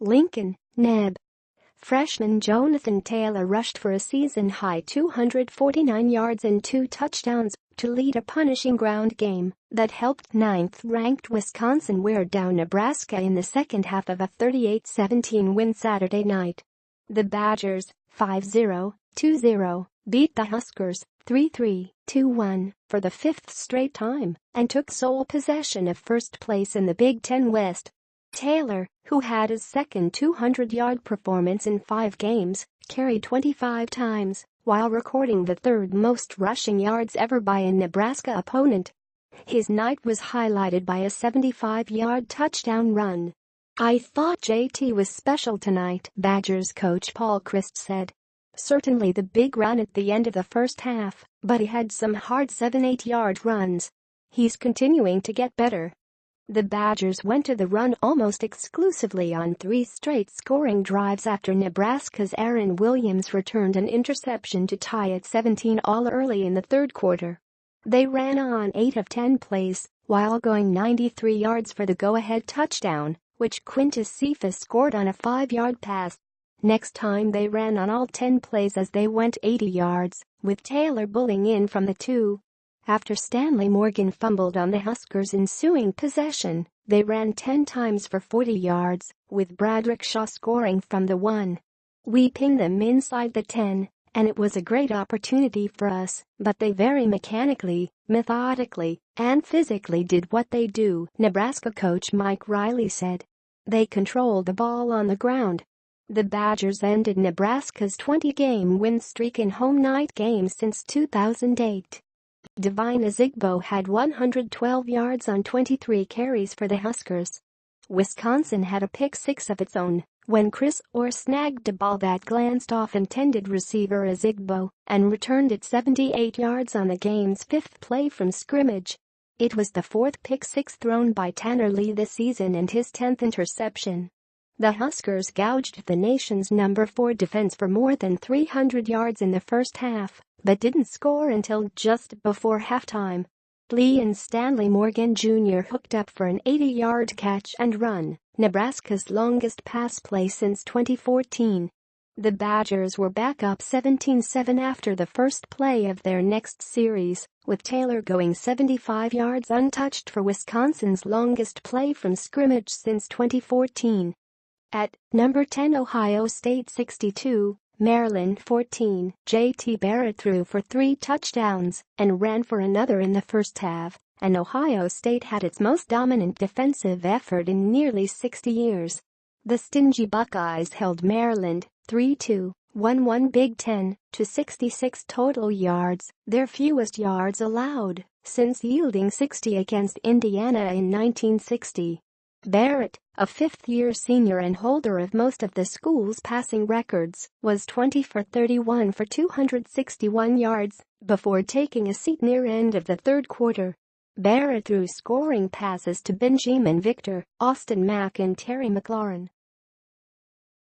Lincoln, Neb. Freshman Johnathan Taylor rushed for a season-high 249 yards and 2 touchdowns to lead a punishing ground game that helped ninth-ranked Wisconsin wear down Nebraska in the second half of a 38-17 win Saturday night. The Badgers, 5-0, 2-0, beat the Huskers, 3-3, 2-1, for the fifth straight time and took sole possession of first place in the Big Ten West. Taylor, who had his second 200-yard performance in 5 games, carried 25 times, while recording the third most rushing yards ever by a Nebraska opponent. His night was highlighted by a 75-yard touchdown run. "I thought JT was special tonight," Badgers coach Paul Chryst said. "Certainly the big run at the end of the first half, but he had some hard 7-8-yard runs. He's continuing to get better." The Badgers went to the run almost exclusively on 3 straight scoring drives after Nebraska's Aaron Williams returned an interception to tie at 17 all early in the third quarter. They ran on 8 of 10 plays, while going 93 yards for the go-ahead touchdown, which Quintus Cephas scored on a 5-yard pass. Next time they ran on all 10 plays as they went 80 yards, with Taylor bullying in from the 2. After Stanley Morgan fumbled on the Huskers' ensuing possession, they ran 10 times for 40 yards, with Bradrick Shaw scoring from the 1. "We pinged them inside the 10, and it was a great opportunity for us, but they very mechanically, methodically, and physically did what they do," Nebraska coach Mike Riley said. "They controlled the ball on the ground." The Badgers ended Nebraska's 20-game win streak in home night games since 2008. Devine Ezigbo had 112 yards on 23 carries for the Huskers. Wisconsin had a pick-6 of its own when Chris Orr snagged a ball that glanced off intended receiver Ezigbo and returned it 78 yards on the game's 5th play from scrimmage. It was the 4th pick-6 thrown by Tanner Lee this season and his 10th interception. The Huskers gouged the nation's number 4 defense for more than 300 yards in the first half, but didn't score until just before halftime. Lee and Stanley Morgan Jr. hooked up for an 80-yard catch and run, Nebraska's longest pass play since 2014. The Badgers were back up 17-7 after the first play of their next series, with Taylor going 75 yards untouched for Wisconsin's longest play from scrimmage since 2014. At number 10 Ohio State 62, Maryland 14, JT Barrett threw for 3 touchdowns and ran for another in the first half, and Ohio State had its most dominant defensive effort in nearly 60 years. The stingy Buckeyes held Maryland 3-2, 1-1 Big Ten, to 66 total yards, their fewest yards allowed since yielding 60 against Indiana in 1960. Barrett, a fifth-year senior and holder of most of the school's passing records, was 20 for 31 for 261 yards before taking a seat near end of the third quarter. Barrett threw scoring passes to Benjamin Victor, Austin Mack and Terry McLaurin.